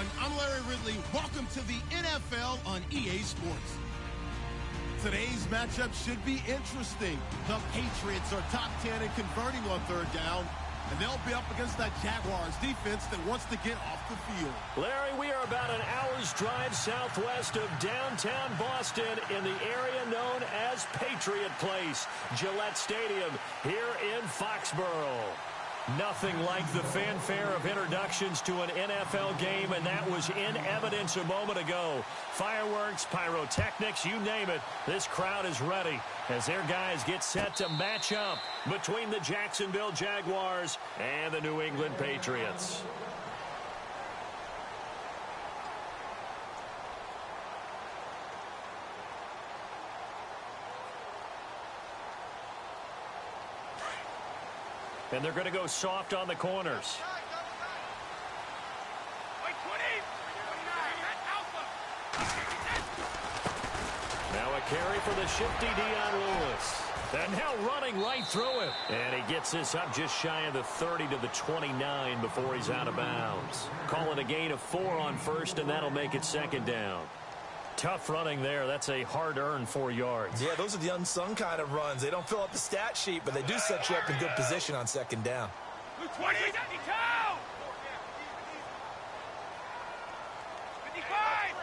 everyone. I'm Larry Ridley. Welcome to the NFL on EA Sports. Today's matchup should be interesting. The Patriots are top 10 in converting on third down, and they'll be up against that Jaguars defense that wants to get off the field. Larry, we are about an hour's drive southwest of downtown Boston in the area known as Patriot Place, Gillette Stadium here in Foxborough. Nothing like the fanfare of introductions to an NFL game, and that was in evidence a moment ago. Fireworks, pyrotechnics, you name it. This crowd is ready as their guys get set to match up between the Jacksonville Jaguars and the New England Patriots. And they're going to go soft on the corners. Now a carry for the shifty Dion Lewis. And now running right through it. And he gets this up just shy of the 30 to the 29 before he's out of bounds. Calling a gain of 4 on first, and that'll make it second down. Tough running there. That's a hard-earned 4 yards. Yeah, those are the unsung kind of runs. They don't fill up the stat sheet, but they do set you up in good position on second down. 20, 52! 55!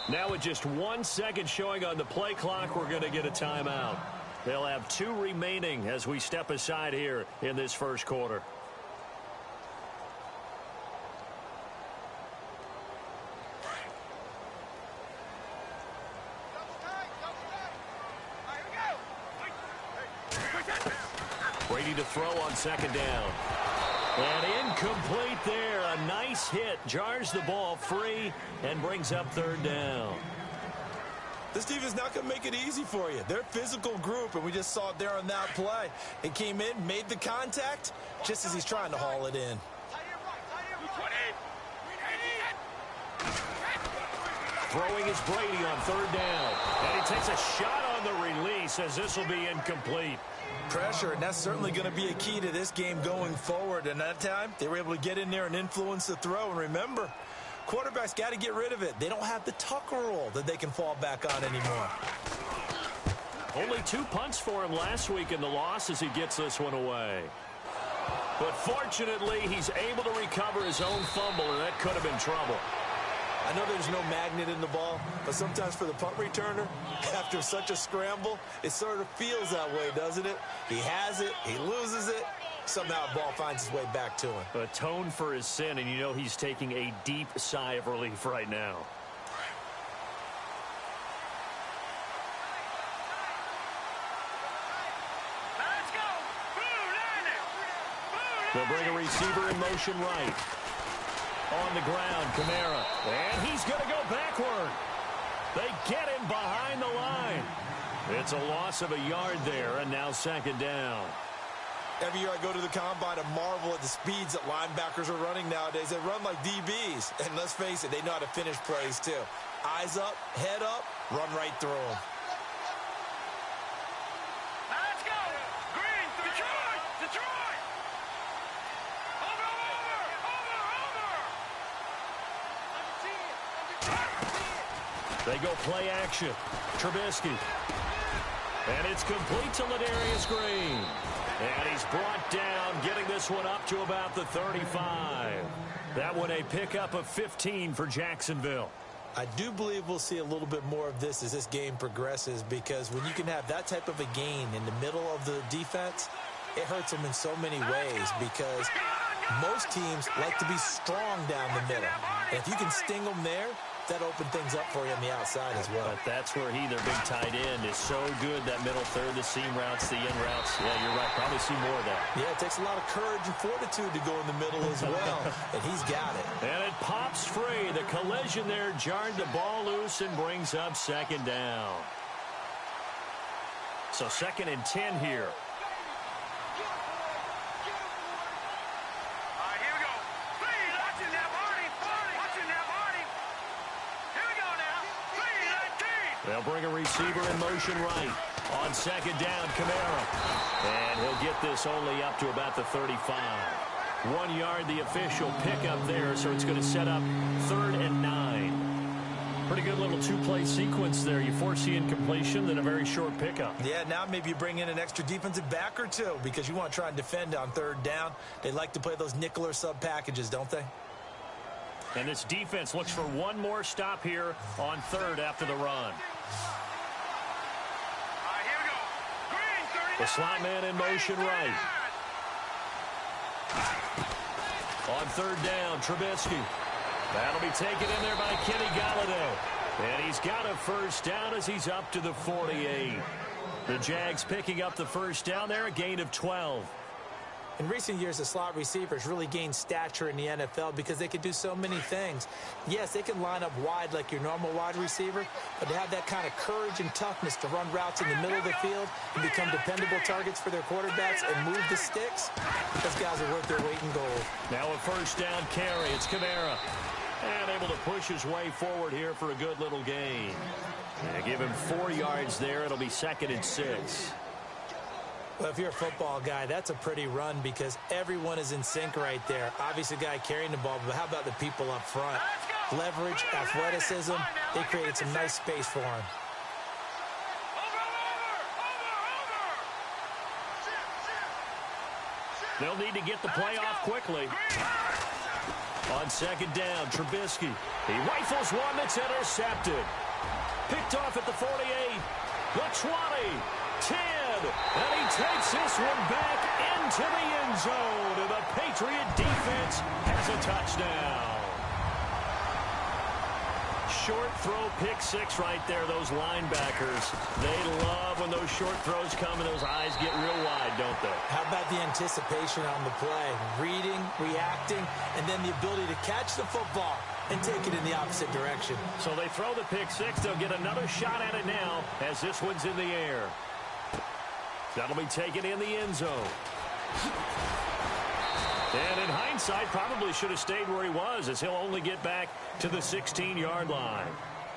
52! Now with just 1 second showing on the play clock, we're going to get a timeout. They'll have 2 remaining as we step aside here in this first quarter. Brady to throw on second down. And incomplete there. A nice hit. Jars the ball free and brings up third down. This team is not going to make it easy for you. They're a physical group, and we just saw it there on that play. It came in, made the contact, just as he's trying to haul it in. Throwing is Brady on third down. And he takes a shot on the release as this will be incomplete. Pressure, and that's certainly going to be a key to this game going forward. And that time, they were able to get in there and influence the throw. And remember, quarterbacks got to get rid of it. They don't have the Tucker rule that they can fall back on anymore. Only 2 punts for him last week in the loss as he gets this one away. But fortunately, he's able to recover his own fumble, and that could have been trouble. I know there's no magnet in the ball, but sometimes for the punt returner, after such a scramble, it sort of feels that way, doesn't it? He has it, he loses it, somehow the ball finds its way back to him. Atone for his sin, and you know he's taking a deep sigh of relief right now. Let's go! They'll bring a receiver in motion right. On the ground, Kamara. And he's going to go backward. They get him behind the line. It's a loss of a yard there, and now second down. Every year I go to the combine and marvel at the speeds that linebackers are running nowadays. They run like DBs. And let's face it, they know how to finish plays too. Eyes up, head up, run right through them. Let's go! Green, Detroit! Detroit! Over! They go play action. Trubisky. And it's complete to Ladarius Green. And he's brought down, getting this one up to about the 35. That one a pickup of 15 for Jacksonville. I do believe we'll see a little bit more of this as this game progresses, because when you can have that type of a gain in the middle of the defense, it hurts them in so many ways, because most teams like to be strong down the middle. And if you can sting them there, that opened things up for you on the outside as well. But that's where their big tight end, is so good, that middle third, the seam routes, the in routes. Yeah, you're right. Probably see more of that. Yeah, it takes a lot of courage and fortitude to go in the middle as well, and he's got it. And it pops free. The collision there jarred the ball loose and brings up second down. So 2nd and 10 here. They'll bring a receiver in motion right. On second down, Kamara. And he'll get this only up to about the 35. 1 yard, the official pickup there, so it's going to set up 3rd and 9. Pretty good little two-play sequence there. You force the incompletion, then a very short pickup. Yeah, now maybe you bring in an extra defensive back or two because you want to try and defend on 3rd down. They like to play those nickel or sub packages, don't they? And this defense looks for one more stop here on 3rd after the run. The slot man in motion right. On 3rd down, Trubisky. That'll be taken in there by Kenny Golladay. And he's got a 1st down as he's up to the 48. The Jags picking up the 1st down there, a gain of 12. In recent years, the slot receivers really gained stature in the NFL because they can do so many things. Yes, they can line up wide like your normal wide receiver, but to have that kind of courage and toughness to run routes in the middle of the field and become dependable targets for their quarterbacks and move the sticks, those guys are worth their weight in gold. Now a 1st down carry. It's Kamara. And able to push his way forward here for a good little gain. And give him 4 yards there. It'll be 2nd and 6. Well, if you're a football guy, that's a pretty run because everyone is in sync right there. Obviously, the guy carrying the ball, but how about the people up front? Leverage, athleticism, they created some nice space for him. They'll need to get the play off quickly. On 2nd down, Trubisky. He rifles one that's intercepted. Picked off at the 48, the 20, 10, and he takes this one back into the end zone, and the Patriot defense has a touchdown. Short throw, pick 6 right there, those linebackers. They love when those short throws come and those eyes get real wide, don't they? How about the anticipation on the play? Reading, reacting, and then the ability to catch the football and take it in the opposite direction. So they throw the pick 6. They'll get another shot at it now as this one's in the air. That'll be taken in the end zone. And in hindsight, probably should have stayed where he was as he'll only get back to the 16-yard line.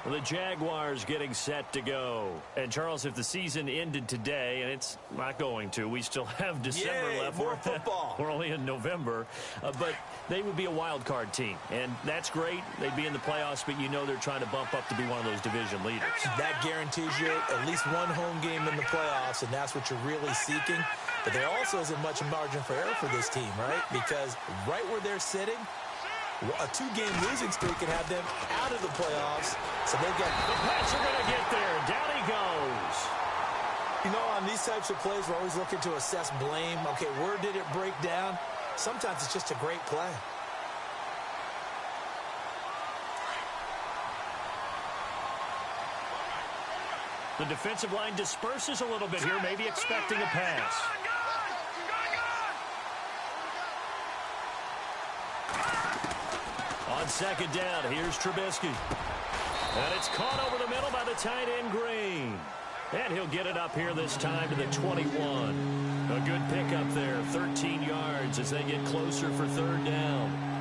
The Jaguars getting set to go. And, Charles, if the season ended today, and it's not going to, we still have December left. More football. We're only in November. But they would be a wild card team. And that's great. They'd be in the playoffs, but you know they're trying to bump up to be one of those division leaders. That guarantees you at least one home game in the playoffs, and that's what you're really seeking. But there also isn't much margin for error for this team, right? Because right where they're sitting, a 2-game losing streak can have them out of the playoffs. So they've got... The Pats are going to get there. Down he goes. You know, on these types of plays, we're always looking to assess blame. Okay, where did it break down? Sometimes it's just a great play. The defensive line disperses a little bit here, maybe expecting a pass. On 2nd down, here's Trubisky. And it's caught over the middle by the tight end, Green. And he'll get it up here this time to the 21. A good pickup there, 13 yards as they get closer for 3rd down.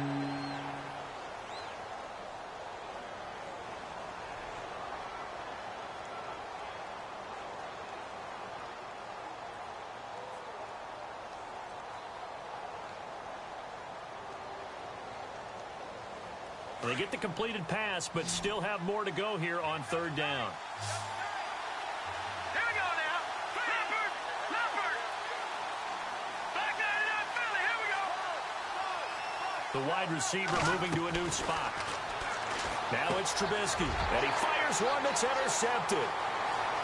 They get the completed pass, but still have more to go here on 3rd down. Here we go now. Leopard. Back there in that Philly. Here we go. The wide receiver moving to a new spot. Now it's Trubisky, and he fires one that's intercepted.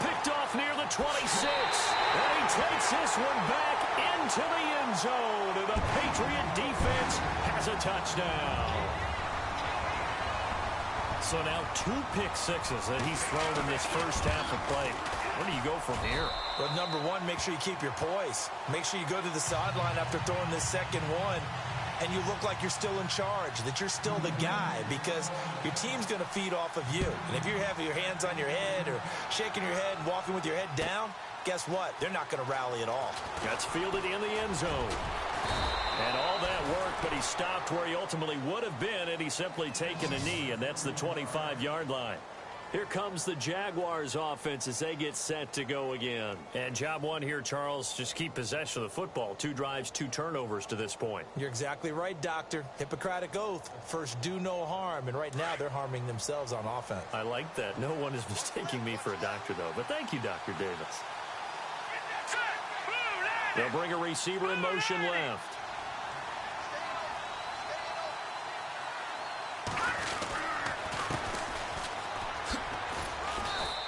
Picked off near the 26, and he takes this one back into the end zone, and the Patriot defense has a touchdown. So now 2 pick 6s that he's thrown in this first half of play. Where do you go from here? Well, number one, make sure you keep your poise. Make sure you go to the sideline after throwing this second one, and you look like you're still in charge, that you're still the guy, because your team's going to feed off of you. And if you're having your hands on your head or shaking your head and walking with your head down, guess what? They're not going to rally at all. That's fielded in the end zone. And all that work, but he stopped where he ultimately would have been, and he's simply taken a knee, and that's the 25-yard line. Here comes the Jaguars offense as they get set to go again. And job one here, Charles, just keep possession of the football. 2 drives, 2 turnovers to this point. You're exactly right, Doctor. Hippocratic oath. First, do no harm. And right now, they're harming themselves on offense. I like that. No one is mistaking me for a doctor, though. But thank you, Dr. Davis. They'll bring a receiver in motion left.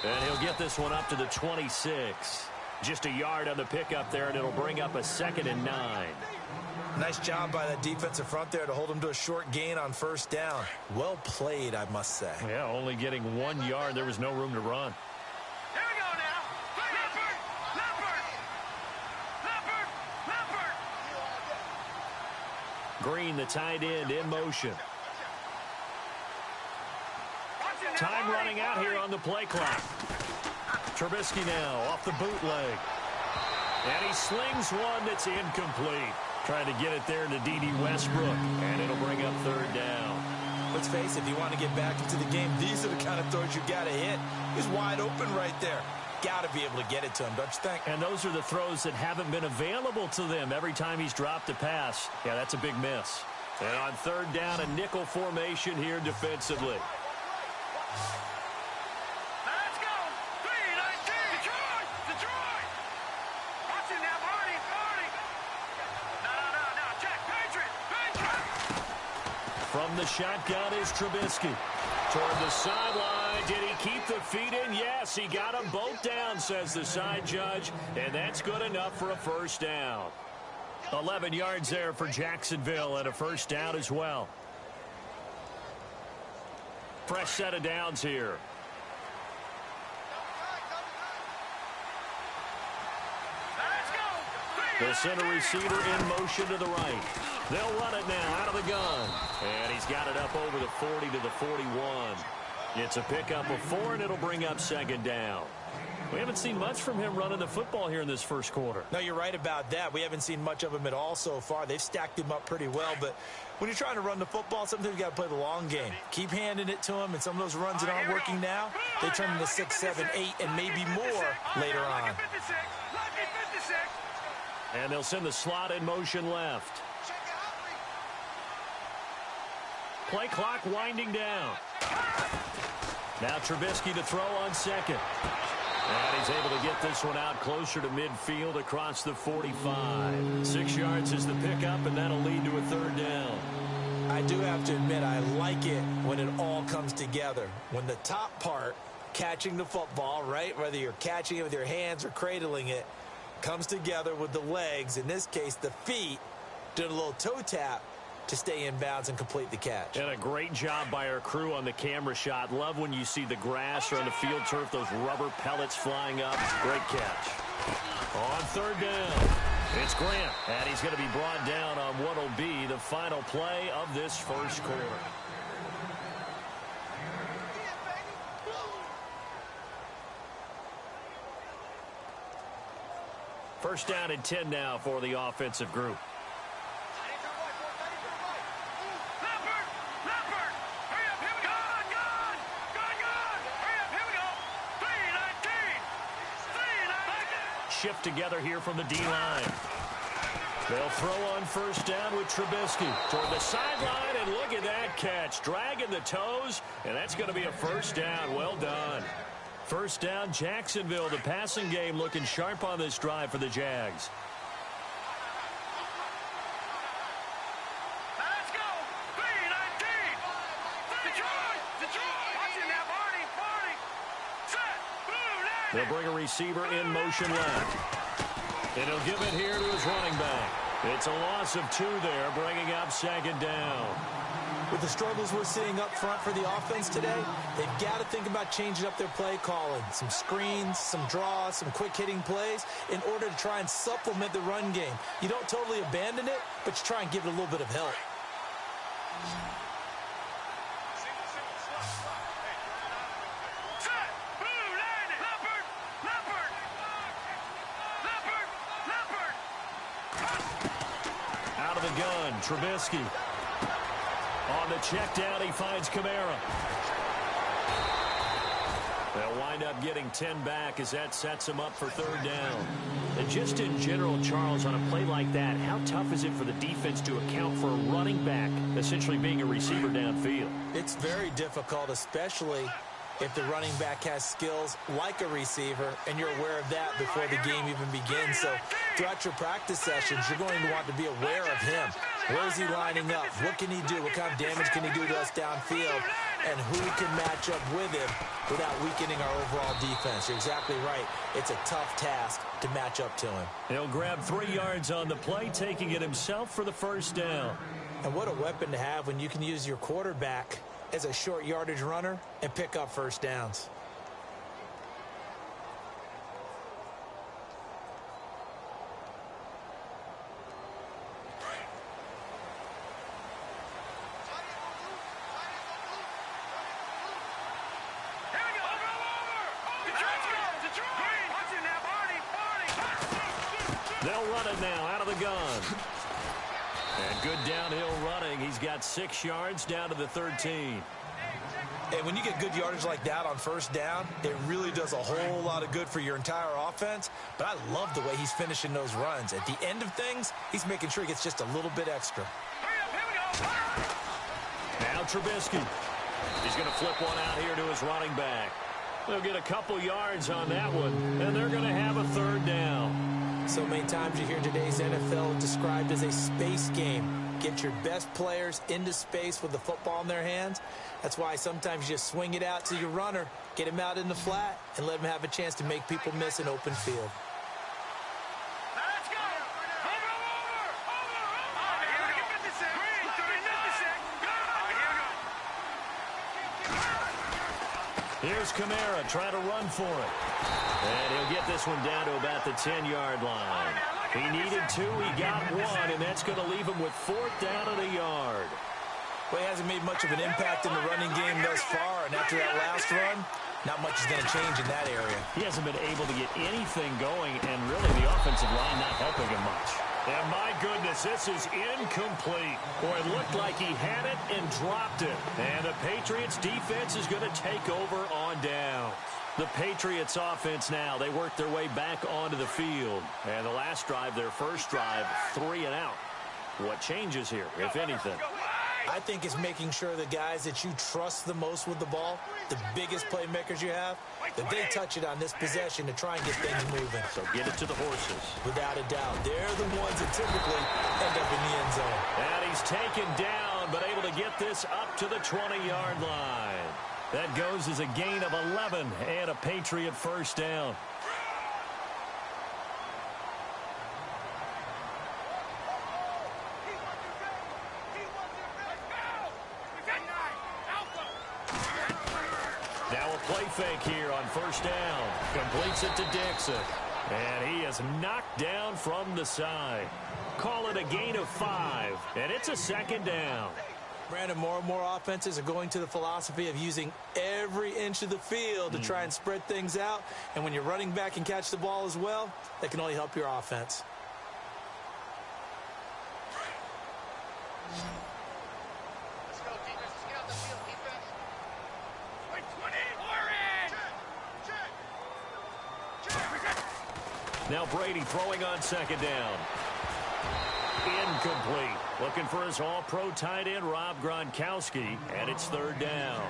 And he'll get this one up to the 26. Just a yard on the pickup there, and it'll bring up a 2nd and 9. Nice job by that defensive front there to hold him to a short gain on first down. Well played, I must say. Yeah, only getting 1 yard. There was no room to run. Here we go now. Leopard. Green, the tight end, in motion. Time running out here on the play clock. Trubisky now off the bootleg. And he slings one that's incomplete. Trying to get it there to D.D. Westbrook. And it'll bring up 3rd down. Let's face it, if you want to get back into the game, these are the kind of throws you got to hit. He's wide open right there. Got to be able to get it to him, don't you think? And those are the throws that haven't been available to them every time he's dropped a pass. Yeah, that's a big miss. And on 3rd down, a nickel formation here defensively. Let's go. 3-19. Detroit. Watch it now, Barney. No. Check. Patriot. From the shotgun is Trubisky. Toward the sideline. Did he keep the feet in? Yes, he got them both down, says the side judge. And that's good enough for a 1st down. 11 yards there for Jacksonville and a 1st down as well. Fresh set of downs here. The center receiver in motion to the right. They'll run it now out of the gun. And he's got it up over the 40 to the 41. It's a pickup of 4, and it'll bring up 2nd down. We haven't seen much from him running the football here in this first quarter. No, you're right about that. We haven't seen much of him at all so far. They've stacked him up pretty well, but when you're trying to run the football, sometimes you got to play the long game. Keep handing it to him, and some of those runs that aren't working now, they turn into 6, 7, 8, and maybe more later on. And they'll send the slot in motion left. Play clock winding down. Now Trubisky to throw on 2nd. And he's able to get this one out closer to midfield across the 45. 6 yards is the pickup, and that'll lead to a 3rd down. I do have to admit, I like it when it all comes together. When the top part, catching the football, right, whether you're catching it with your hands or cradling it, comes together with the legs, in this case the feet, doing a little toe tap to stay in bounds and complete the catch. And a great job by our crew on the camera shot. Love when you see the grass or on the field turf, those rubber pellets flying up. Great catch. On 3rd down, it's Grant. And he's going to be brought down on what will be the final play of this first quarter. First down and 10 now for the offensive group. Shift together here from the D-line. They'll throw on 1st down with Trubisky toward the sideline, and look at that catch. Dragging the toes, and that's going to be a 1st down. Well done. 1st down, Jacksonville. The passing game looking sharp on this drive for the Jags. Let's go. 3-19. Detroit. Watch it now, Barney. Set. Boom. They'll bring a receiver in motion left. And he'll give it here to his running back. It's a loss of 2 there, bringing up 2nd down. With the struggles we're seeing up front for the offense today, they've got to think about changing up their play calling. Some screens, some draws, some quick-hitting plays in order to try and supplement the run game. You don't totally abandon it, but you try and give it a little bit of help. Out of the gun, Trubisky. On the check down, he finds Kamara. wind up getting 10 back as that sets him up for third down. And just in general, Charles, on a play like that, how tough is it for the defense to account for a running back essentially being a receiver downfield? It's very difficult, especially if the running back has skills like a receiver, and you're aware of that before the game even begins. So throughout your practice sessions, you're going to want to be aware of him. Where is he lining up? What can he do? What kind of damage can he do to us downfield? And who can match up with him without weakening our overall defense? You're exactly right. It's a tough task to match up to him. He'll grab 3 yards on the play, taking it himself for the first down. And what a weapon to have when you can use your quarterback as a short yardage runner and pick up first downs. They'll run it now out of the gun. And good downhill running. He's got 6 yards down to the 13. And when you get good yardage like that on first down, it really does a whole lot of good for your entire offense. But I love the way he's finishing those runs. At the end of things, he's making sure he gets just a little bit extra. Now Trubisky. He's going to flip one out here to his running back. They'll get a couple yards on that one, and they're going to have a third down. So many times you hear today's NFL described as a space game. Get your best players into space with the football in their hands. That's why sometimes you just swing it out to your runner, get him out in the flat, and let him have a chance to make people miss an open field. Here's Kamara trying to run for it. And he'll get this one down to about the 10-yard line. He needed 2, he got 1, and that's going to leave him with 4th down and a yard. Well, he hasn't made much of an impact in the running game thus far, and after that last run, not much is going to change in that area. He hasn't been able to get anything going, and really the offensive line not helping him much. And my goodness, this is incomplete. Boy, it looked like he had it and dropped it. And the Patriots defense is going to take over on down. The Patriots offense now, they work their way back onto the field. And the last drive, their first drive, 3 and out. What changes here, if anything? I think it's making sure the guys that you trust the most with the ball, the biggest playmakers you have, that they touch it on this possession to try and get things moving. So get it to the horses. Without a doubt. They're the ones that typically end up in the end zone. And he's taken down, but able to get this up to the 20-yard line. That goes as a gain of 11 and a Patriot first down. Now a play fake here on first down. Completes it to Dixon. And he is knocked down from the side. Call it a gain of 5, and it's a second down. Brandon, more and more offenses are going to the philosophy of using every inch of the field to try and spread things out. And when you're running back and catch the ball as well, that can only help your offense. Let's go, defense. Let's get out the field, defense. Wait, 20. Now Brady throwing on second down. Incomplete. Looking for his all-pro tight end, Rob Gronkowski, and it's third down.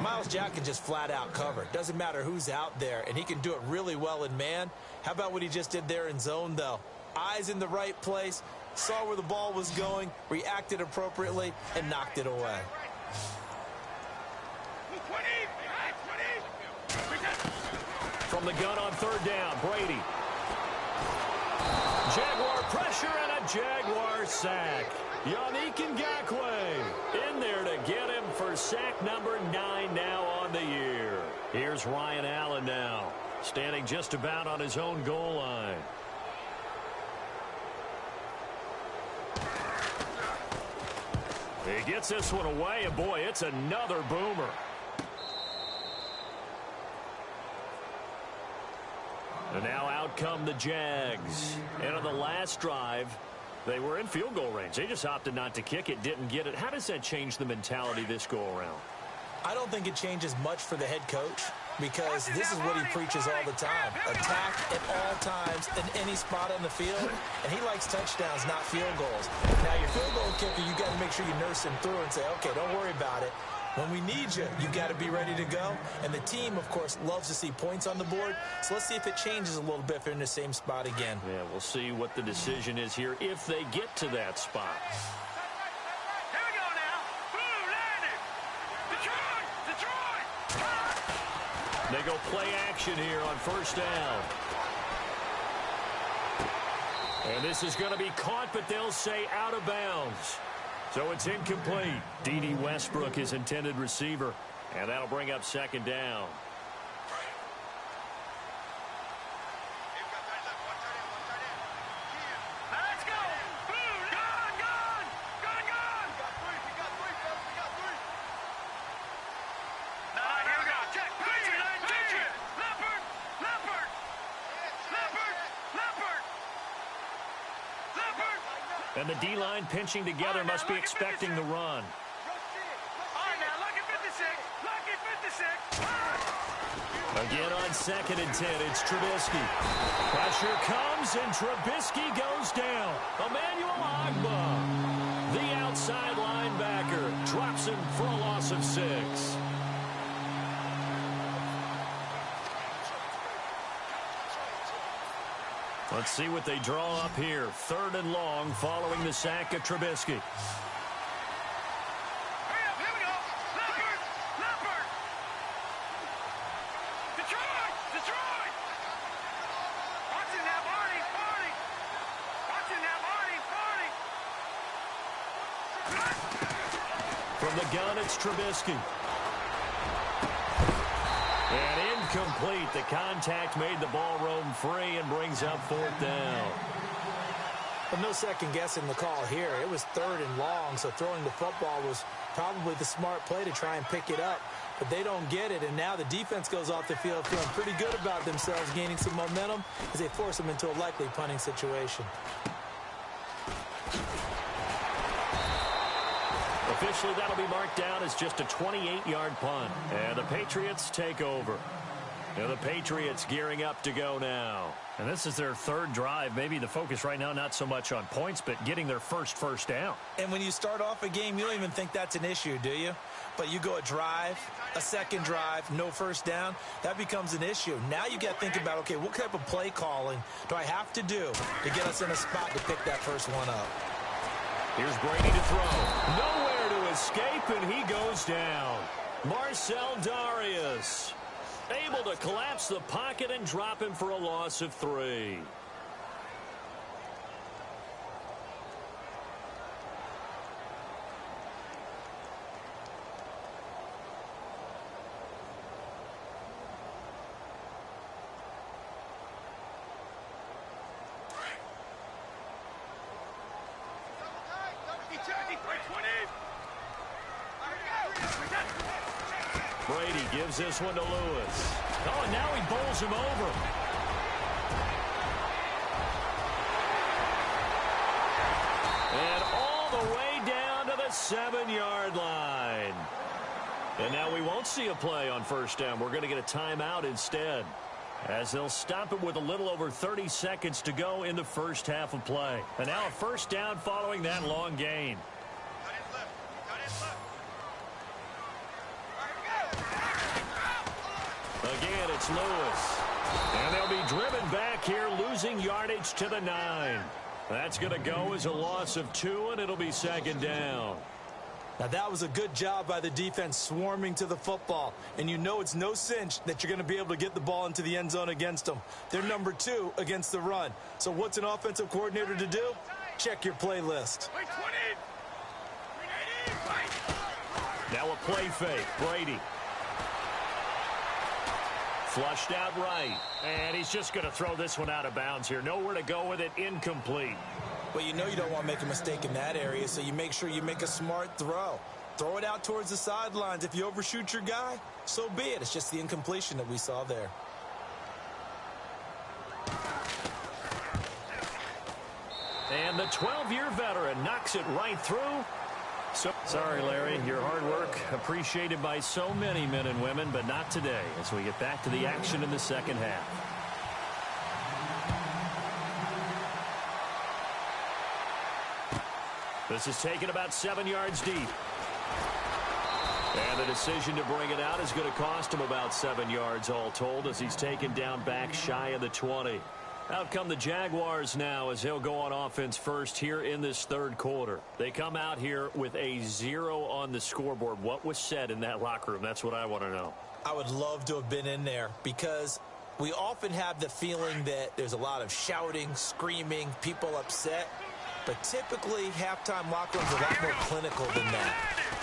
Myles Jack can just flat out cover. Doesn't matter who's out there, and he can do it really well in man. How about what he just did there in zone, though? Eyes in the right place, saw where the ball was going, reacted appropriately, and knocked it away. From the gun on third down, Brady. Jaguar pressure and a Jaguar sack. Yannick Ngakoue in there to get him for sack number 9 now on the year. Here's Ryan Allen now, standing just about on his own goal line. He gets this one away, and boy, it's another boomer. And now out come the Jags. And on the last drive, they were in field goal range. They just opted not to kick it, didn't get it. How does that change the mentality this go-around? I don't think it changes much for the head coach. because this is what he preaches all the time. Attack at all times in any spot on the field, and he likes touchdowns, not field goals. Now, your field goal kicker, you got to make sure you nurse him through and say, okay, don't worry about it. When we need you, you got to be ready to go. And the team, of course, loves to see points on the board. So let's see if it changes a little bit if they're in the same spot again. Yeah, we'll see what the decision is here if they get to that spot. Here we go now. Boom, landed. Detroit. They go play action here on first down. And this is going to be caught, but they'll say out of bounds. So it's incomplete. D.D. Westbrook, his intended receiver. And that'll bring up second down. Let's go. Boom, gone. Now, here we go. Check. Patriot. Leopard. And the D-line pinching together must be expecting the run. All right, now, lucky 56. Again on 2nd and 10, it's Trubisky. Pressure comes, and Trubisky goes down. Emmanuel Ogbah, the outside linebacker, drops him for a loss of 6. Let's see what they draw up here. 3rd and long following the sack of Trubisky. Here we go. Leopard. Detroit. Watching that Barney. From the gun, it's Trubisky. And incomplete. The contact made the ball roam free and brings up 4th down. But no second guessing the call here. It was 3rd and long, so throwing the football was probably the smart play to try and pick it up. But they don't get it, and now the defense goes off the field feeling pretty good about themselves, gaining some momentum as they force them into a likely punting situation. Officially, that'll be marked down as just a 28-yard punt. And the Patriots take over. And the Patriots gearing up to go now. And this is their 3rd drive. Maybe the focus right now not so much on points, but getting their first down. And when you start off a game, you don't even think that's an issue, do you? But you go a drive, a 2nd drive, no first down, that becomes an issue. Now you got to think about, okay, what type of play calling do I have to do to get us in a spot to pick that first one up? Here's Brady to throw. Nowhere to escape, and he goes down. Marcel Darius able to collapse the pocket and drop him for a loss of 3. Brady gives this one to Lewis. Oh, and now he bowls him over. And all the way down to the 7-yard line. And now we won't see a play on first down. We're going to get a timeout instead, as they'll stop it with a little over 30 seconds to go in the first half of play. And now a first down following that long gain. Again, it's Lewis. And they'll be driven back here, losing yardage to the 9. That's going to go as a loss of 2, and it'll be 2nd down. Now, that was a good job by the defense swarming to the football. And you know it's no cinch that you're going to be able to get the ball into the end zone against them. They're number 2 against the run. So what's an offensive coordinator to do? Check your playlist. Now a play fake. Brady. Flushed out right. And he's just going to throw this one out of bounds here. Nowhere to go with it. Incomplete. Well, you know you don't want to make a mistake in that area, so you make sure you make a smart throw. Throw it out towards the sidelines. If you overshoot your guy, so be it. It's just the incompletion that we saw there. And the 12-year veteran knocks it right through. So sorry, Larry. Your hard work appreciated by so many men and women, but not today as we get back to the action in the second half. This is taken about 7 yards deep. And the decision to bring it out is going to cost him about 7 yards all told as he's taken down back shy of the 20. Out come the Jaguars now as he'll go on offense first here in this third quarter. They come out here with a 0 on the scoreboard. What was said in that locker room? That's what I want to know. I would love to have been in there because we often have the feeling that there's a lot of shouting, screaming, people upset. But typically, halftime locker rooms are a lot more clinical than that.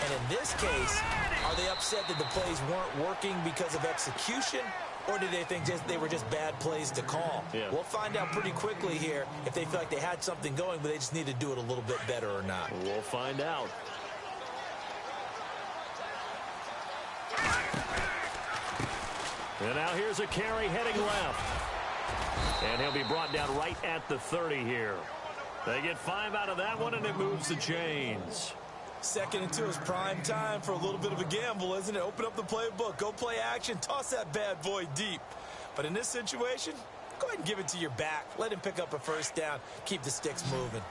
And in this case, are they upset that the plays weren't working because of execution? Or do they think they were just bad plays to call? Yeah. We'll find out pretty quickly here if they feel like they had something going, but they just need to do it a little bit better or not. We'll find out. And now here's a carry heading left. And he'll be brought down right at the 30 here. They get 5 out of that one, and it moves the chains. 2nd and 2 is prime time for a little bit of a gamble, isn't it? Open up the playbook, go play action, toss that bad boy deep. But in this situation, go ahead and give it to your back. Let him pick up a first down. Keep the sticks moving.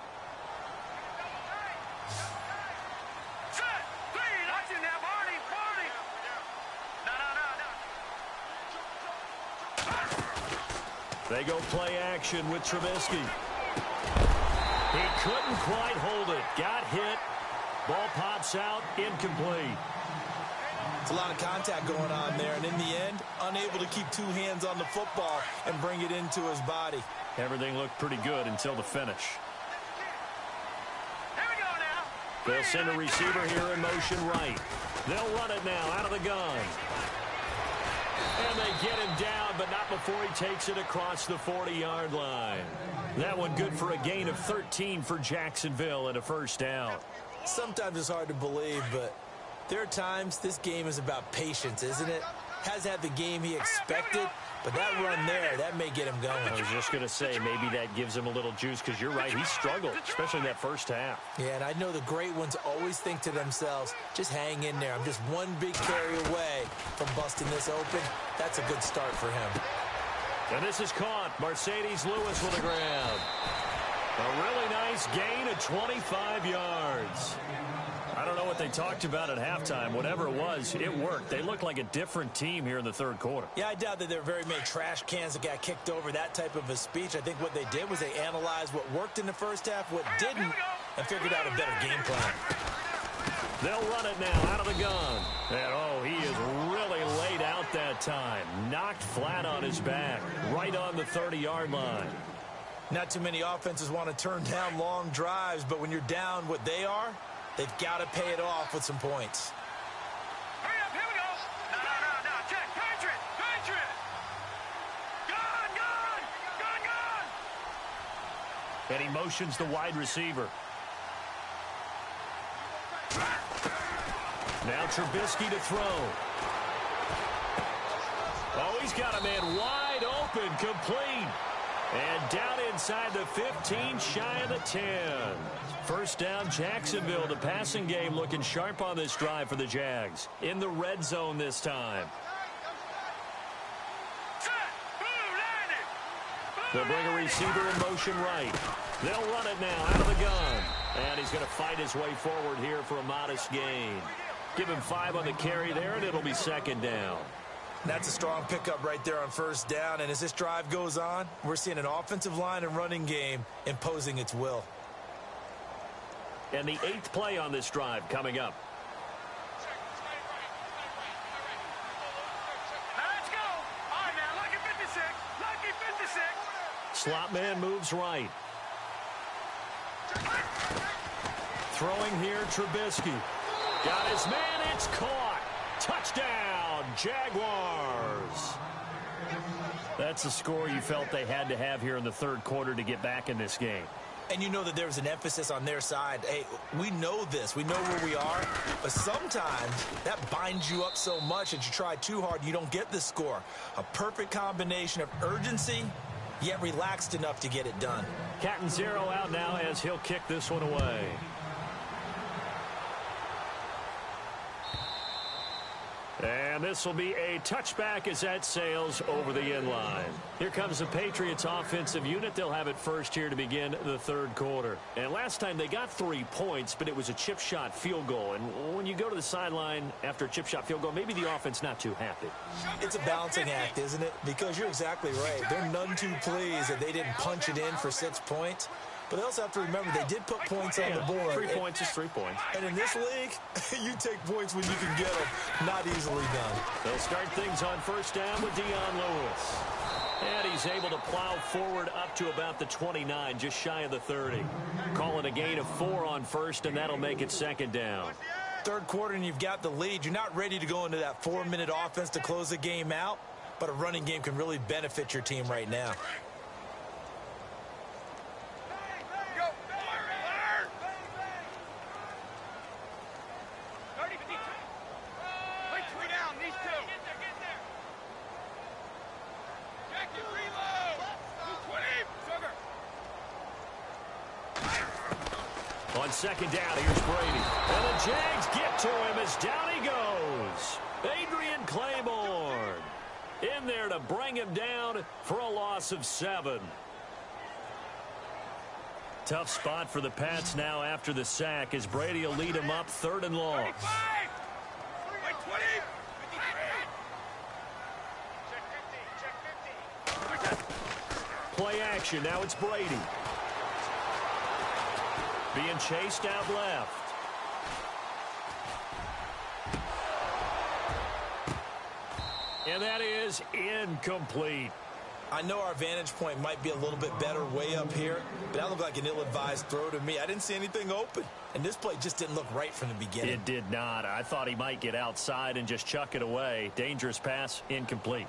They go play action with Trubisky. He couldn't quite hold it. Got hit. Ball pops out. Incomplete. It's a lot of contact going on there, and in the end, unable to keep 2 hands on the football and bring it into his body. Everything looked pretty good until the finish. Here we go now. They'll send a receiver here in motion right. They'll run it now out of the gun. And they get him down, but not before he takes it across the 40-yard line. That one good for a gain of 13 for Jacksonville and a first down. Sometimes it's hard to believe, but there are times this game is about patience, isn't it? Has had the game he expected, but that run there, that may get him going. I was just going to say, maybe that gives him a little juice because you're right, he struggled, especially in that first half. Yeah, and I know the great ones always think to themselves, just hang in there. I'm just one big carry away from busting this open. That's a good start for him. And this is caught. Mercedes Lewis with the grab. A really nice gain of 25 yards. I don't know what they talked about at halftime. Whatever it was, it worked. They looked like a different team here in the third quarter. Yeah, I doubt that there were very many trash cans that got kicked over, that type of a speech. I think what they did was they analyzed what worked in the first half, what didn't, and figured out a better game plan. They'll run it now out of the gun. And, oh, he is really laid out that time. Knocked flat on his back, right on the 30-yard line. Not too many offenses want to turn down long drives, but when you're down what they are, they've got to pay it off with some points. Hurry up, here we go. No, check, Patriot. Gone. And he motions the wide receiver. Now Trubisky to throw. Oh, he's got a man wide open, complete. And down inside the 15, shy of the 10. First down, Jacksonville. The passing game looking sharp on this drive for the Jags. In the red zone this time. They'll bring a receiver in motion right. They'll run it now out of the gun. And he's going to fight his way forward here for a modest gain. Give him 5 on the carry there, and it'll be second down. That's a strong pickup right there on first down. And as this drive goes on, we're seeing an offensive line and running game imposing its will. And the 8th play on this drive coming up. Now let's go. All right, now, lucky 56. Lucky 56. Slot man moves right. Throwing here, Trubisky. Got his man, it's caught. Touchdown, Jaguars. That's the score you felt they had to have here in the third quarter to get back in this game. And you know that there was an emphasis on their side. Hey, we know this. We know where we are. But sometimes that binds you up so much that you try too hard, you don't get the score. A perfect combination of urgency, yet relaxed enough to get it done. Cat and 0 out now as he'll kick this one away. And this will be a touchback as that sails over the inline. Here comes the Patriots offensive unit. They'll have it first here to begin the third quarter. And last time they got 3 points, but it was a chip shot field goal. And when you go to the sideline after a chip shot field goal, maybe the offense not too happy. It's a balancing act, isn't it? Because you're exactly right. They're none too pleased that they didn't punch it in for 6 points. But they also have to remember they did put points on the board. 3 points is 3 points. And in this league, you take points when you can get them. Not easily done. They'll start things on first down with Dion Lewis. And he's able to plow forward up to about the 29, just shy of the 30. Calling a gain of 4 on first, and that'll make it second down. Third quarter, and you've got the lead. You're not ready to go into that 4-minute offense to close the game out, but a running game can really benefit your team right now. On second down, here's Brady. And the Jags get to him as down he goes. Adrian Claiborne in there to bring him down for a loss of 7. Tough spot for the Pats now after the sack as Brady will lead him up 3rd and long. Play action. Now it's Brady. Being chased out left. And that is incomplete. I know our vantage point might be a little bit better way up here, but that looked like an ill-advised throw to me. I didn't see anything open, and this play just didn't look right from the beginning. It did not. I thought he might get outside and just chuck it away. Dangerous pass, incomplete.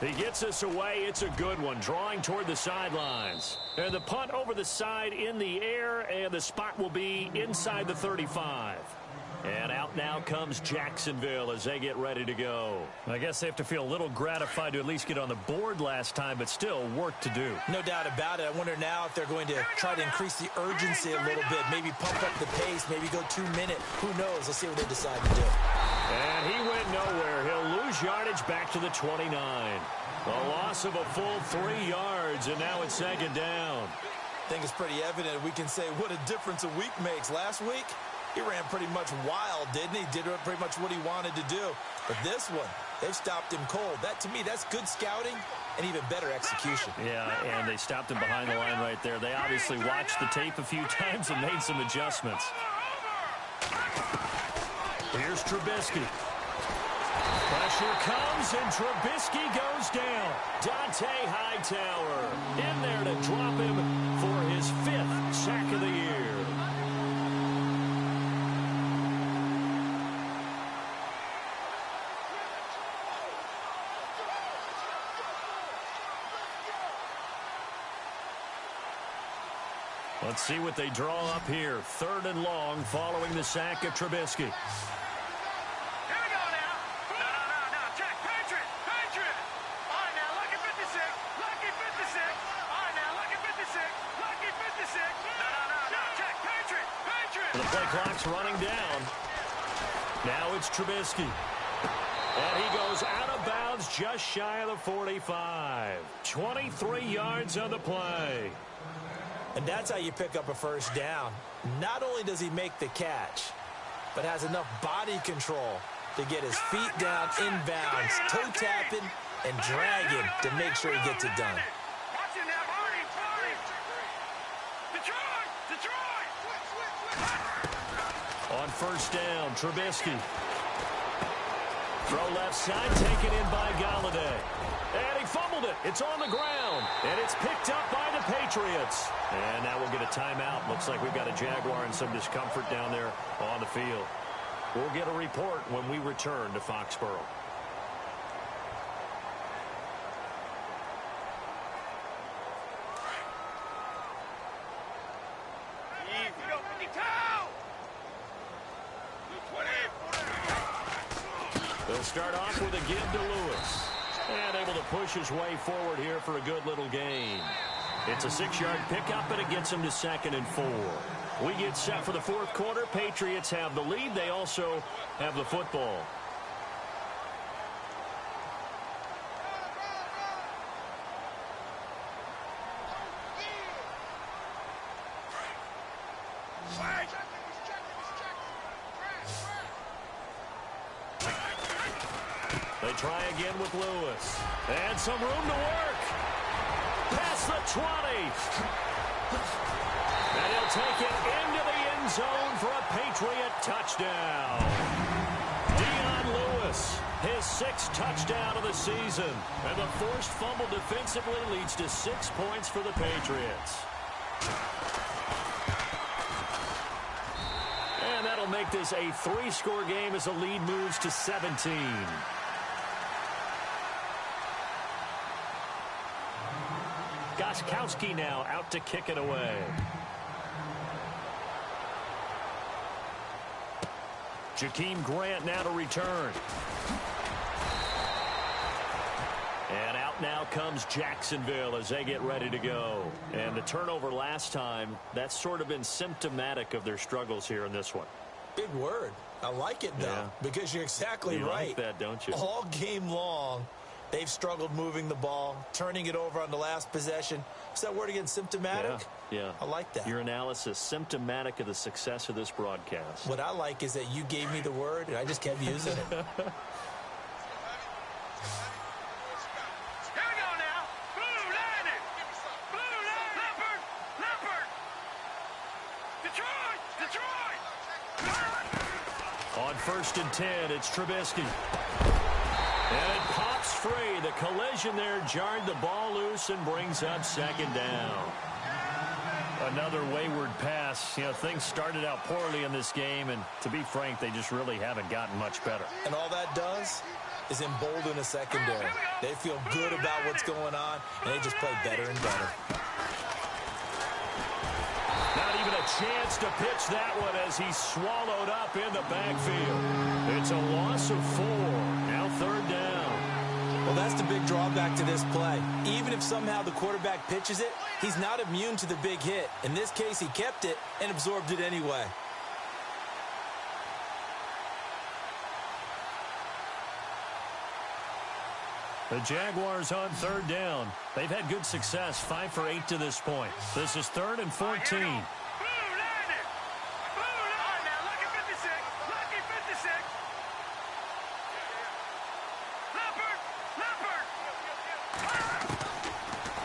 He gets us away. It's a good one. Drawing toward the sidelines. And the punt over the side in the air, and the spot will be inside the 35. And out now comes Jacksonville as they get ready to go. I guess they have to feel a little gratified to at least get on the board last time, but still work to do. No doubt about it. I wonder now if they're going to try to increase the urgency a little bit, maybe pump up the pace, maybe go 2 minute. Who knows? Let's see what they decide to do. And he went nowhere. He'll lose yardage back to the 29. A loss of a full 3 yards, and now it's second down. I think it's pretty evident. We can say what a difference a week makes. Last week, he ran pretty much wild, didn't he? Did pretty much what he wanted to do. But this one, they've stopped him cold. That, to me, that's good scouting and even better execution. Yeah, and they stopped him behind the line right there. They obviously watched the tape a few times and made some adjustments. Here's Trubisky. Pressure comes, and Trubisky goes down. Dante Hightower in there to drop him for his 5th sack of the year. Let's see what they draw up here. 3rd and long following the sack of Trubisky. The play clock's running down. Now it's Trubisky. And he goes out of bounds just shy of the 45. 23 yards on the play. And that's how you pick up a first down. Not only does he make the catch, but has enough body control to get his feet down inbounds, toe tapping, and dragging to make sure he gets it done. On first down, Trubisky. Throw left side, taken in by Galladay. And he fumbled it. It's on the ground. And it's picked up by the Patriots. And now we'll get a timeout. Looks like we've got a Jaguar and some discomfort down there on the field. We'll get a report when we return to Foxborough. They'll start off with a give to Lewis. And able to push his way forward here for a good little gain. It's a 6-yard pickup, and it gets them to 2nd and 4. We get set for the fourth quarter. Patriots have the lead. They also have the football. They try again with Lewis. And some room to work. Past the 20. And he'll take it into the end zone for a Patriot touchdown. Dion Lewis, his 6th touchdown of the season. And the forced fumble defensively leads to 6 points for the Patriots. And that'll make this a 3-score game as the lead moves to 17. Gostkowski now out to kick it away. Jakeem Grant now to return. And out now comes Jacksonville as they get ready to go. And the turnover last time, that's sort of been symptomatic of their struggles here in this one. Big word. I like it, though, because you're exactly you right. Like that, don't you? All game long, they've struggled moving the ball, turning it over on the last possession. Is that word again, symptomatic? Yeah. I like that. Your analysis, symptomatic of the success of this broadcast. What I like is that you gave me the word, and I just kept using it. Here we go now. Blue Lightning. Blue Lightning. Leopard. Detroit. On 1st and 10, it's Trubisky. And it pops free. The collision there jarred the ball loose and brings up 2nd down. Another wayward pass. You know, things started out poorly in this game, and to be frank, they just really haven't gotten much better. And all that does is embolden a secondary. They feel good about what's going on, and they just play better and better. Not even a chance to pitch that one as he's swallowed up in the backfield. It's a loss of 4. Now 3rd down. Well, that's the big drawback to this play. Even if somehow the quarterback pitches it, he's not immune to the big hit. In this case, he kept it and absorbed it anyway. The Jaguars on 3rd down. They've had good success, 5 for 8 to this point. This is 3rd and 14.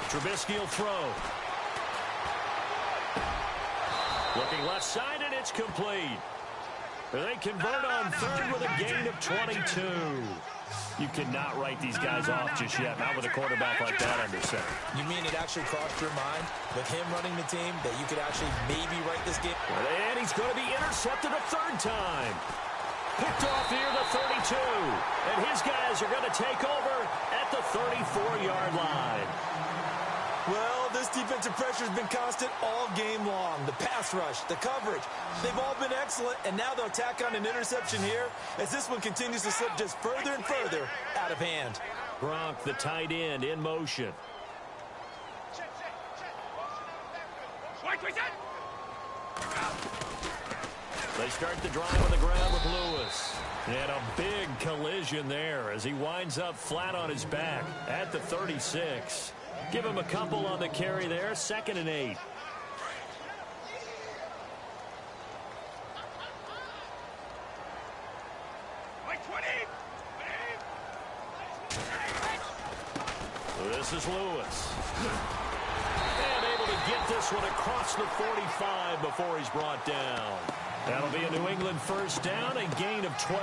Trubisky will throw. Looking left side, and it's complete. They convert on 3rd with a gain of 22. You cannot write these guys off just yet, not with a quarterback like that under center. You mean it actually crossed your mind with him running the team that you could actually maybe write this game? And he's going to be intercepted a 3rd time. Picked off near the 32. And his guys are going to take over at the 34-yard line. Well, this defensive pressure has been constant all game long. The pass rush, the coverage, they've all been excellent, and now they'll tack on an interception here as this one continues to slip just further and further out of hand. Gronk, the tight end, in motion. They start the drive on the ground with Lewis. And a big collision there as he winds up flat on his back at the 36. Give him a couple on the carry there. 2nd and 8. This is Lewis. And able to get this one across the 45 before he's brought down. That'll be a New England 1st down, a gain of 12.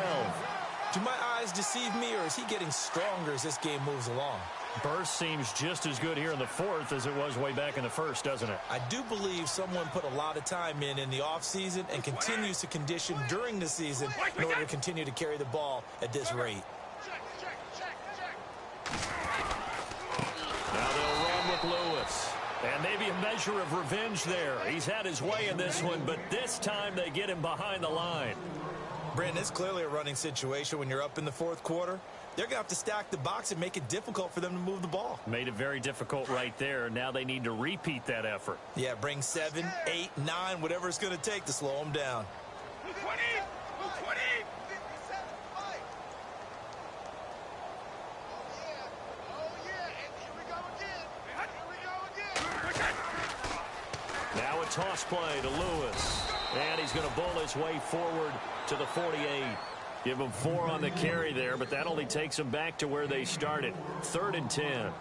Do my eyes deceive me, or is he getting stronger as this game moves along? Burst seems just as good here in the 4th as it was way back in the 1st, doesn't it? I do believe someone put a lot of time in the offseason and continues to condition during the season in order to continue to carry the ball at this rate. Now they'll run with Lewis. And maybe a measure of revenge there. He's had his way in this one, but this time they get him behind the line. Brandon, it's clearly a running situation when you're up in the fourth quarter. They're going to have to stack the box and make it difficult for them to move the ball. Made it very difficult right there. Now they need to repeat that effort. Yeah, bring 7, 8, 9, whatever it's going to take to slow them down. 20! 20! Now a toss play to Lewis. And he's going to bowl his way forward to the 48. Give him 4 on the carry there, but that only takes them back to where they started. 3rd and 10.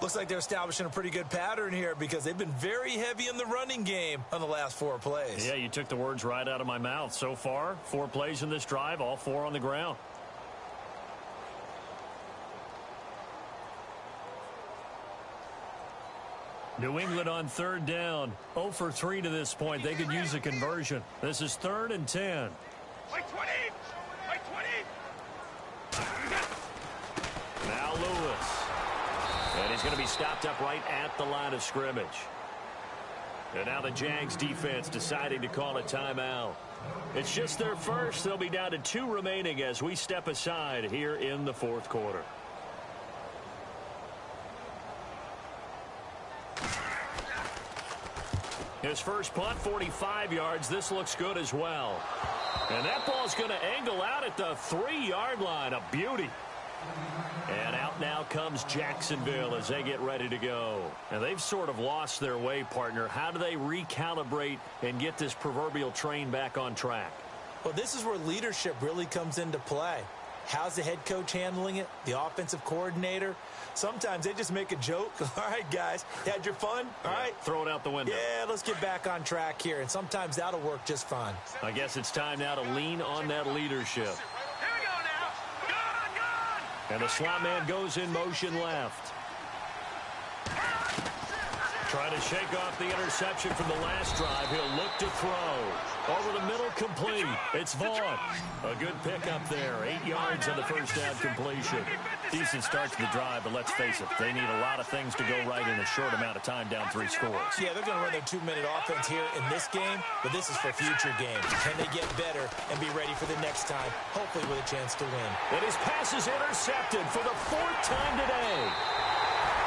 Looks like they're establishing a pretty good pattern here because they've been very heavy in the running game on the last 4 plays. Yeah, you took the words right out of my mouth. So far, 4 plays in this drive, all 4 on the ground. New England on 3rd down. 0 for 3 to this point. They could use a conversion. This is 3rd and 10. Like 20! Like 20! Now Lewis. And he's going to be stopped up right at the line of scrimmage. And now the Jags defense deciding to call a timeout. It's just their first. They'll be down to 2 remaining as we step aside here in the fourth quarter. His first punt, 45 yards. This looks good as well. And that ball's going to angle out at the 3-yard line. A beauty. And out now comes Jacksonville as they get ready to go. And they've sort of lost their way, partner. How do they recalibrate and get this proverbial train back on track? Well, this is where leadership really comes into play. How's the head coach handling it? The offensive coordinator? Sometimes they just make a joke. All right, guys, you had your fun? All right. Throw it out the window. Yeah, let's get back on track here. And sometimes that'll work just fine. I guess it's time now to lean on that leadership. Here we go now! Gone! Gone! And the slot man goes in motion left. Trying to shake off the interception from the last drive. He'll look to throw. Over the middle, complete. It's Vaughn. A good pickup there. 8 yards on the first down completion. Decent start to the drive, but let's face it, they need a lot of things to go right in a short amount of time, down 3 scores. Yeah, they're going to run their 2-minute offense here in this game, but this is for future games. Can they get better and be ready for the next time, hopefully with a chance to win? And his pass is intercepted for the 4th time today.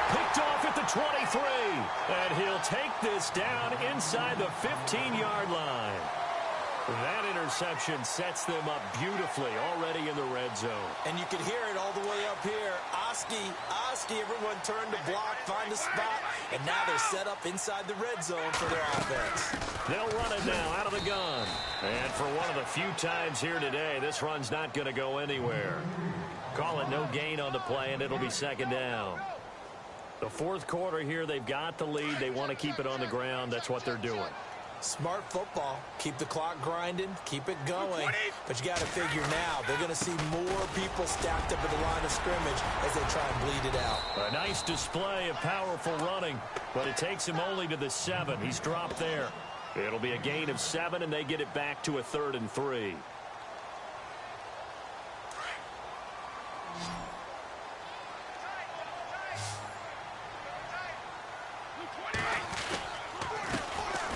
Picked off at the 23. And he'll take this down inside the 15-yard line. That interception sets them up beautifully already in the red zone. And you can hear it all the way up here. Oski, everyone turned to block, find a spot, and now they're set up inside the red zone for their offense. They'll run it now out of the gun. And for one of the few times here today, this run's not going to go anywhere. Call it no gain on the play, and it'll be 2nd down. The fourth quarter here, they've got the lead. They want to keep it on the ground. That's what they're doing. Smart football. Keep the clock grinding. Keep it going. But you got to figure now, they're going to see more people stacked up at the line of scrimmage as they try and bleed it out. A nice display of powerful running, but it takes him only to the 7. He's dropped there. It'll be a gain of 7, and they get it back to a 3rd and 3.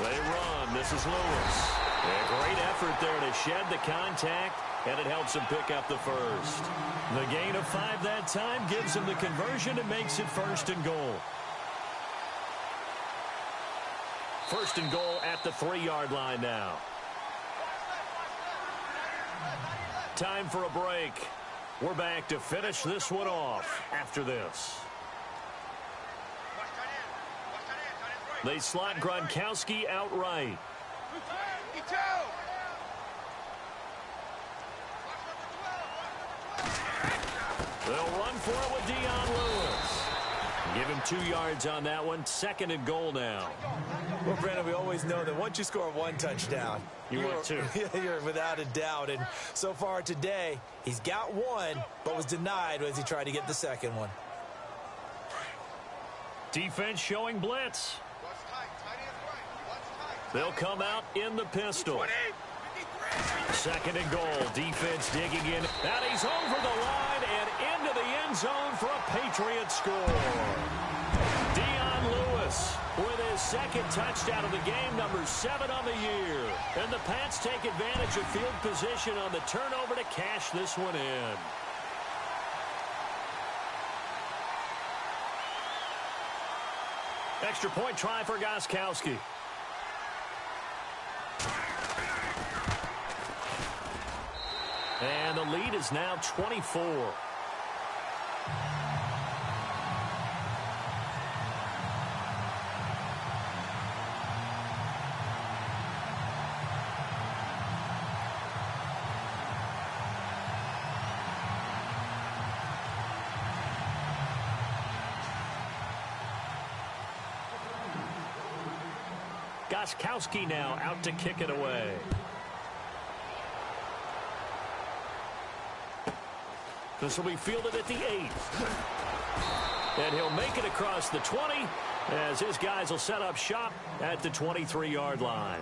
They run. This is Lewis. A great effort there to shed the contact, and it helps him pick up the first. The gain of 5 that time gives him the conversion and makes it 1st and goal. 1st and goal at the 3-yard line now. Time for a break. We're back to finish this one off after this. They slot Gronkowski outright. They'll run for it with Dion Lewis. Give him 2 yards on that one. 2nd and goal now. Well, Brandon, we always know that once you score 1 touchdown, you're 2. You're without a doubt. And so far today, he's got 1, but was denied as he tried to get the 2nd one. Defense showing blitz. They'll come out in the pistol. 2nd and goal. Defense digging in. And he's over the line and into the end zone for a Patriot score. Dion Lewis Davis with his second touchdown of the game, number 7 on the year. And the Pats take advantage of field position on the turnover to cash this one in. Extra point try for Gostkowski. And the lead is now 24. Gostkowski now out to kick it away. This will be fielded at the 8. And he'll make it across the 20 as his guys will set up shop at the 23-yard line.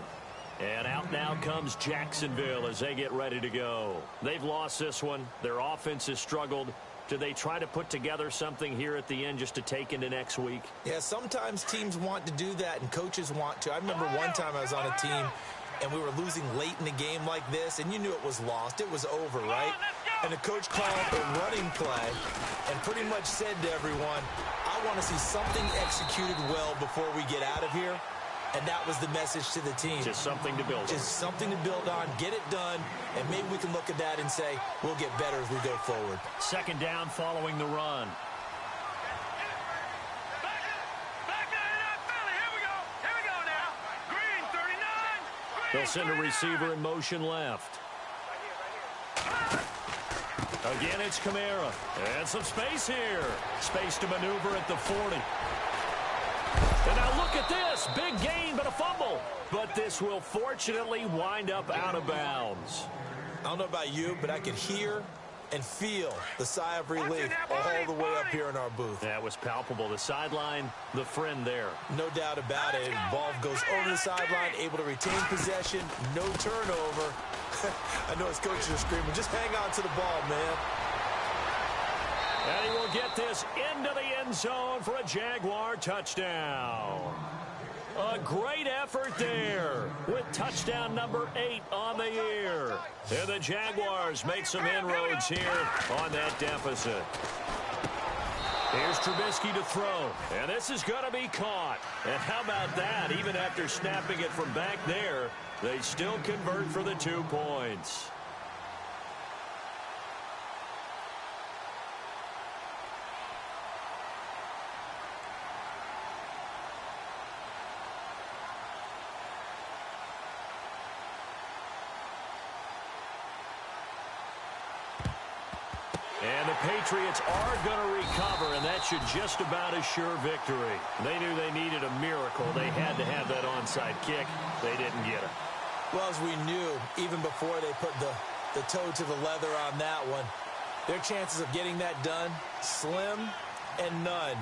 And out now comes Jacksonville as they get ready to go. They've lost this one. Their offense has struggled. Do they try to put together something here at the end just to take into next week? Yeah, sometimes teams want to do that and coaches want to. I remember one time I was on a team and we were losing late in the game like this, and you knew it was lost. It was over, right? And the coach called a running play and pretty much said to everyone, I want to see something executed well before we get out of here. And that was the message to the team. Just something to build on. Just something to build on, get it done, and maybe we can look at that and say, we'll get better as we go forward. Second down following the run. They'll send a receiver in motion left. Again, it's Kamara. And some space here. Space to maneuver at the 40. And now look at this. Big gain, but a fumble. But this will fortunately wind up out of bounds. I don't know about you, but I could hear and feel the sigh of relief all the way up here in our booth. That was palpable. The sideline, the friend there. No doubt about it. Ball goes over the sideline, able to retain possession, no turnover. I know his coaches are screaming, just hang on to the ball, man. And he will get this into the end zone for a Jaguar touchdown. A great effort there with touchdown number 8 on the year. And the Jaguars make some inroads here on that deficit. Here's Trubisky to throw. And this is going to be caught. And how about that? Even after snapping it from back there, they still convert for the 2 points. And the Patriots are going to recover, and that should just about assure victory. They knew they needed a miracle. They had to have that onside kick. They didn't get it. Well, as we knew, even before they put the toe to the leather on that one, their chances of getting that done, slim and none.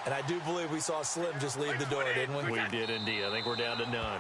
And I do believe we saw Slim just leave the door, didn't we? We did indeed. I think we're down to none.